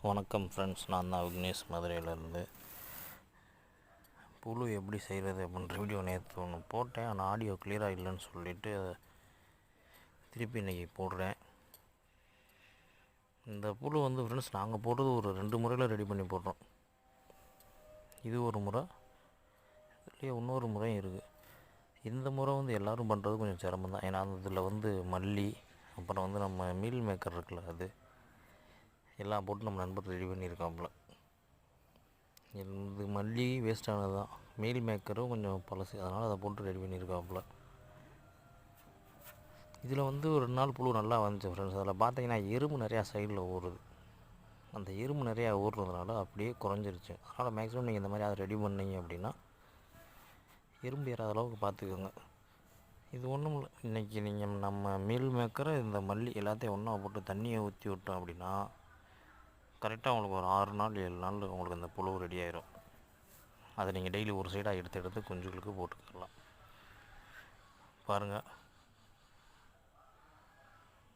வணக்கம் ஃப்ரெண்ட்ஸ், நான் தான் விக்னேஷ் மதுரையிலேருந்து. புழு எப்படி செய்கிறது அப்படின்ற வீடியோ நேற்று ஒன்று போட்டேன். ஆனால் ஆடியோ கிளியராக இல்லைன்னு சொல்லிவிட்டு திருப்பி இன்றைக்கி போடுறேன். இந்த புழு ஃப்ரெண்ட்ஸ் நாங்கள் போடுறது ஒரு 2 முறையில் ரெடி பண்ணி போடுறோம். இது ஒரு முறை, இதுலேயே இன்னொரு முறையும் இருக்குது. இந்த முறை எல்லோரும் பண்ணுறது கொஞ்சம் சிரமம் தான். ஏன்னா இதில் மல்லி, அப்புறம் நம்ம மீல் மேக்கர் இருக்குல்ல, அது எல்லாம் போட்டு நம்ம நண்பர் ரெடி பண்ணியிருக்காப்புல. இது மல்லி வேஸ்ட்டானது தான், மீல் மேக்கரும் கொஞ்சம் பழசு, அதனால் அதை போட்டு ரெடி பண்ணியிருக்காப்புல. இதில் ஒரு 2 நாள் புழு நல்லா வந்துச்சு ஃப்ரெண்ட்ஸ். அதில் பார்த்தீங்கன்னா எறும்பு நிறையா சைடில் ஊறுது. அந்த எறும்பு நிறையா ஊறுறதுனால அப்படியே குறைஞ்சிருச்சு. அதனால் மேக்ஸிமம் நீங்கள் இந்த மாதிரி அதை ரெடி பண்ணீங்க அப்படின்னா எறும்பு ஏறாத அளவுக்கு பார்த்துக்கோங்க. இது ஒன்றும் இல்லை, இன்றைக்கி நீங்கள் நம்ம மீல் மேக்கரை இந்த மல்லி எல்லாத்தையும் ஒன்றா போட்டு தண்ணியை ஊற்றி விட்டோம் அப்படின்னா கரெக்டாக உங்களுக்கு ஒரு 6 நாள் 7 நாள் உங்களுக்கு அந்த புழு ரெடி ஆயிரும். அதை நீங்கள் டெய்லி ஒரு சைடாக எடுத்து குஞ்சுகளுக்கு போட்டுக்கலாம். பாருங்கள்.